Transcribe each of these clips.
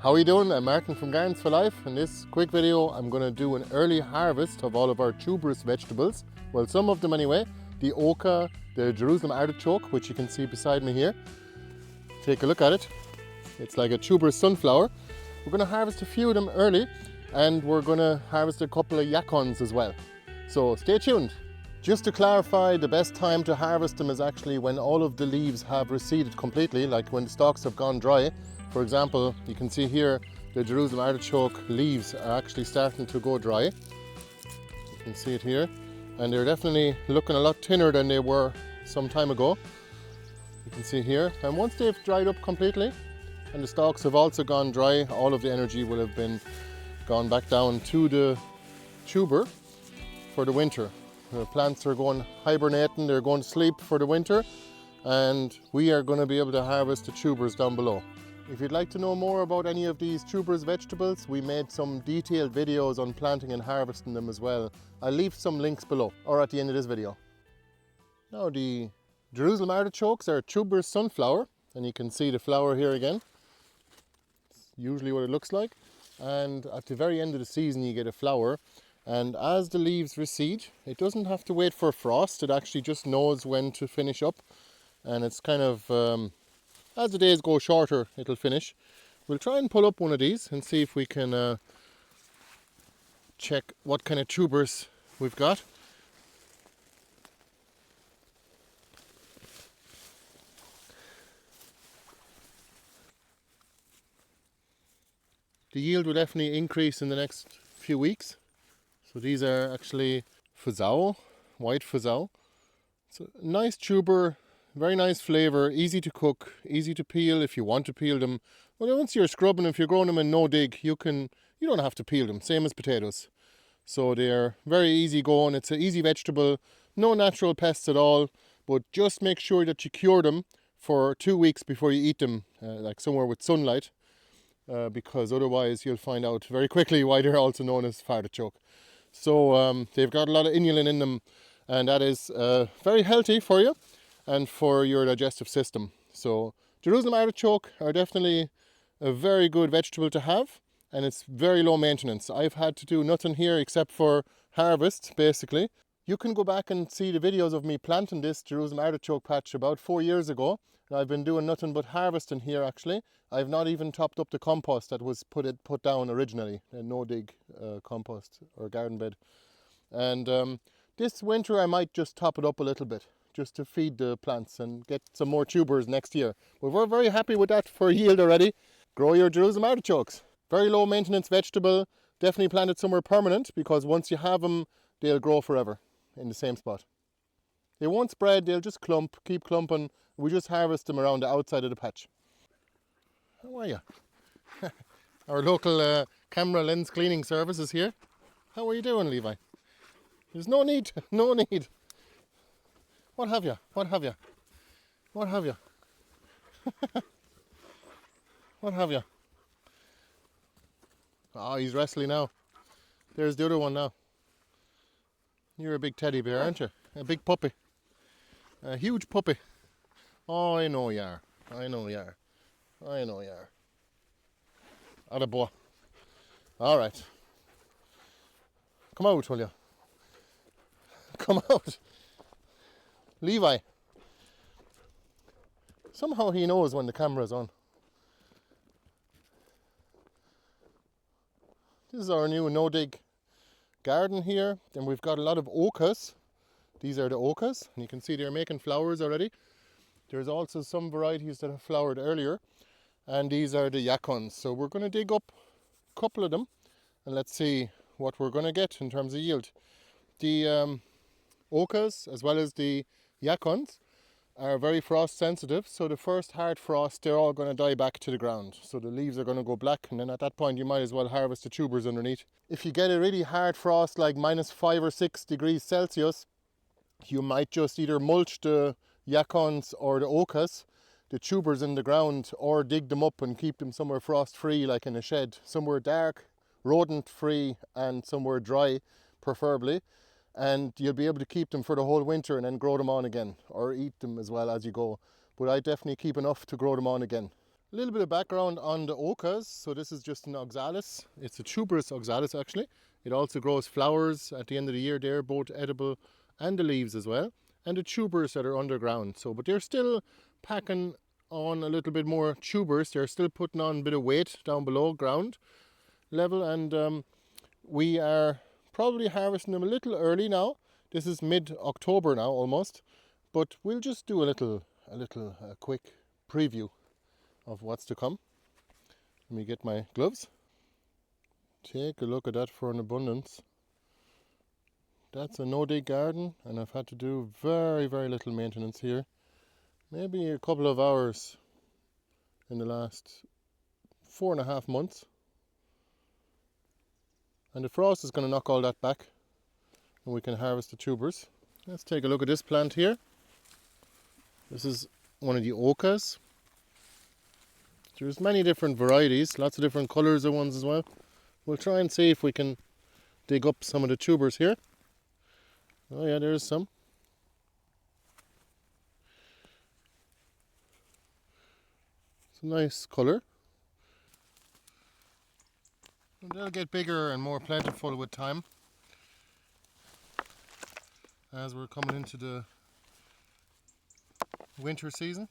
How are you doing? I'm Martin from Gardens for Life. In this quick video I'm going to do an early harvest of all of our tuberous vegetables. Well, some of them anyway. The oca, the Jerusalem artichoke, which you can see beside me here. Take a look at it. It's like a tuberous sunflower. We're going to harvest a few of them early, and we're going to harvest a couple of yacons as well. So stay tuned. Just to clarify, the best time to harvest them is actually when all of the leaves have receded completely, like when the stalks have gone dry. For example, you can see here the Jerusalem artichoke leaves are actually starting to go dry. You can see it here, and they're definitely looking a lot thinner than they were some time ago. You can see here, and once they've dried up completely and the stalks have also gone dry, all of the energy will have been gone back down to the tuber for the winter. The plants are going hibernating, they're going to sleep for the winter, and we are going to be able to harvest the tubers down below. If you'd like to know more about any of these tuberous vegetables, we made some detailed videos on planting and harvesting them as well. I'll leave some links below or at the end of this video. Now, the Jerusalem artichokes are a tuberous sunflower, and you can see the flower here again. It's usually what it looks like, and at the very end of the season you get a flower. And as the leaves recede, it doesn't have to wait for frost, it actually just knows when to finish up. And it's kind of, as the days go shorter, it'll finish. We'll try and pull up one of these and see if we can check what kind of tubers we've got. The yield will definitely increase in the next few weeks. So these are actually fuzao, white fuzao. It's a nice tuber, very nice flavour, easy to cook, easy to peel if you want to peel them. Well, once you're scrubbing, if you're growing them in no dig, you don't have to peel them, same as potatoes. So they're very easy going, it's an easy vegetable, no natural pests at all, but just make sure that you cure them for 2 weeks before you eat them, like somewhere with sunlight, because otherwise you'll find out very quickly why they're also known as artichoke. So they've got a lot of inulin in them, and that is very healthy for you and for your digestive system. So Jerusalem artichoke are definitely a very good vegetable to have, and it's very low maintenance. I've had to do nothing here except for harvest, basically. You can go back and see the videos of me planting this Jerusalem artichoke patch about 4 years ago. And I've been doing nothing but harvesting here actually. I've not even topped up the compost that was put down originally, a no-dig compost or garden bed. And this winter I might just top it up a little bit, just to feed the plants and get some more tubers next year. But we're very happy with that for yield already. Grow your Jerusalem artichokes. Very low maintenance vegetable, definitely plant it somewhere permanent, because once you have them, they'll grow forever in the same spot. They won't spread, they'll just clump, keep clumping. We just harvest them around the outside of the patch. How are you? Our local camera lens cleaning service is here. How are you doing, Levi? There's no need, no need. What have you? What have you? What have you? What have you? Oh, he's wrestling now. There's the other one now. You're a big teddy bear, aren't you? A big puppy. A huge puppy. Oh, I know you are. I know you are. I know you are. Attaboy. All right. Come out, will you? Come out. Levi. Somehow he knows when the camera's on. This is our new no-dig garden here. Then we've got a lot of ocas. These are the ocas, and you can see they're making flowers already. There's also some varieties that have flowered earlier, and these are the yacons. So we're going to dig up a couple of them, and let's see what we're going to get in terms of yield. The ocas, as well as the yacons, are very frost sensitive, so the first hard frost, they're all going to die back to the ground. So the leaves are going to go black, and then at that point you might as well harvest the tubers underneath. If you get a really hard frost, like -5 or 6 degrees Celsius, you might just either mulch the yacons or the ocas, the tubers in the ground, or dig them up and keep them somewhere frost free, like in a shed, somewhere dark, rodent free, and somewhere dry preferably. And you'll be able to keep them for the whole winter and then grow them on again, or eat them as well as you go. But I definitely keep enough to grow them on again. A little bit of background on the ochas. So this is just an oxalis. It's a tuberous oxalis actually. It also grows flowers at the end of the year. They're both edible, and the leaves as well. And the tubers that are underground. So, but they're still packing on a little bit more tubers. They're still putting on a bit of weight down below ground level, and we are probably harvesting them a little early now. This is mid-October now almost, but we'll just do a quick preview of what's to come. Let me get my gloves. Take a look at that for an abundance. That's a no-dig garden, and I've had to do very, very little maintenance here. Maybe a couple of hours in the last 4.5 months. And the frost is going to knock all that back, and we can harvest the tubers. Let's take a look at this plant here. This is one of the ochas. There's many different varieties, lots of different colours of ones as well. We'll try and see if we can dig up some of the tubers here. Oh yeah, there's some. It's a nice colour. And they'll get bigger and more plentiful with time as we're coming into the winter season.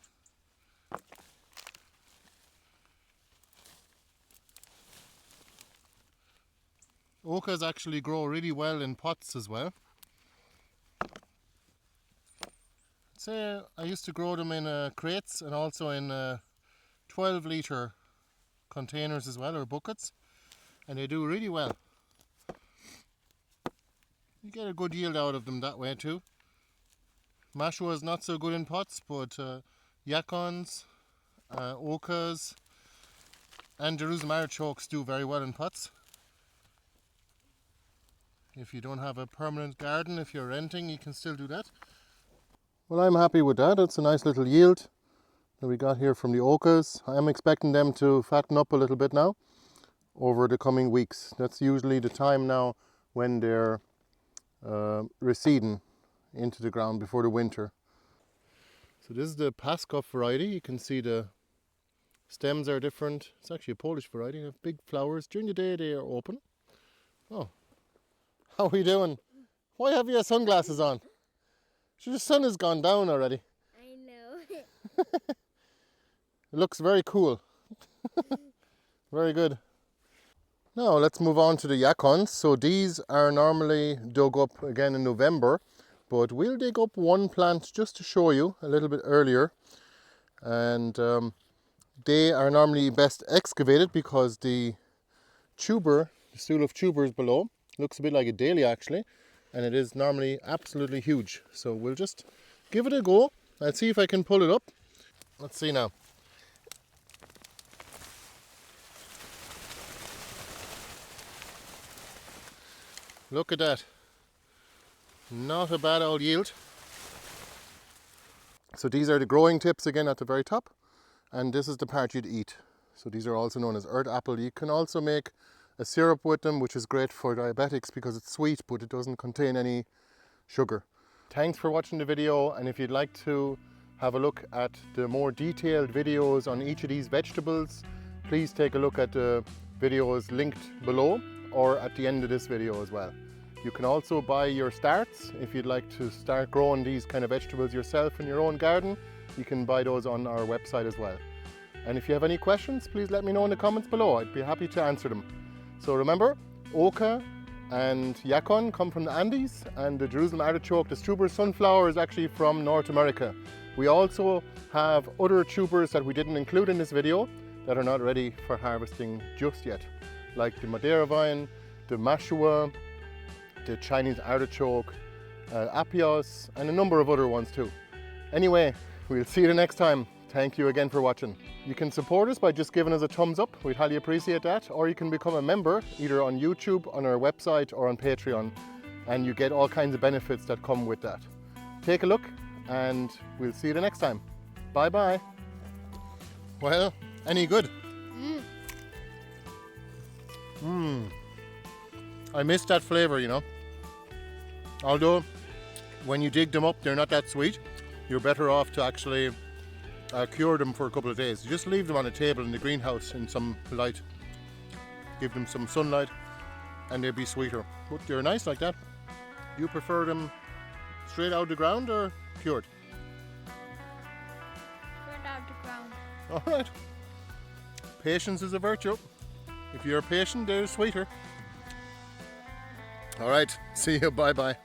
Ochas actually grow really well in pots as well. I'd say I used to grow them in crates and also in 12-litre containers as well, or buckets, and they do really well. You get a good yield out of them that way too. Mashua is not so good in pots, but yacons, ochas and Jerusalem artichokes do very well in pots. If you don't have a permanent garden, if you're renting, you can still do that. Well, I'm happy with that. It's a nice little yield that we got here from the ochas. I'm expecting them to fatten up a little bit now over the coming weeks. That's usually the time now when they're receding into the ground before the winter. So this is the Pascoff variety. You can see the stems are different. It's actually a Polish variety. They have big flowers. During the day they are open. Oh, how are you doing? Why have you your sunglasses on? The sun has gone down already. I know. It looks very cool. Very good. Now let's move on to the yacons. So these are normally dug up again in November, but we'll dig up one plant just to show you a little bit earlier. And they are normally best excavated because the tuber, the stool of tubers below, looks a bit like a dahlia actually, and it is normally absolutely huge. So we'll just give it a go. I'll see if I can pull it up. Let's see now. Look at that. Not a bad old yield. So these are the growing tips again at the very top, and this is the part you'd eat. So these are also known as earth apple. You can also make a syrup with them, which is great for diabetics because it's sweet but it doesn't contain any sugar. Thanks for watching the video, and if you'd like to have a look at the more detailed videos on each of these vegetables, please take a look at the videos linked below or at the end of this video as well. You can also buy your starts if you'd like to start growing these kind of vegetables yourself in your own garden. You can buy those on our website as well. And if you have any questions, please let me know in the comments below. I'd be happy to answer them. So remember, ocha and yacon come from the Andes, and the Jerusalem artichoke, the tuberous sunflower, is actually from North America. We also have other tubers that we didn't include in this video that are not ready for harvesting just yet, like the Madeira vine, the mashua, the Chinese artichoke, apios, and a number of other ones too. Anyway, we'll see you the next time. Thank you again for watching. You can support us by just giving us a thumbs up. We'd highly appreciate that. Or you can become a member either on YouTube, on our website, or on Patreon, and you get all kinds of benefits that come with that. Take a look, and we'll see you the next time. Bye bye. Well, any good? I miss that flavor, you know. Although when you dig them up, they're not that sweet. You're better off to actually cure them for a couple of days. You just leave them on a table in the greenhouse in some light. Give them some sunlight and they'll be sweeter. But they're nice like that. You prefer them straight out of the ground or cured? Straight out the ground. Alright. Patience is a virtue. If you're patient, they're sweeter. Alright, see you, bye bye.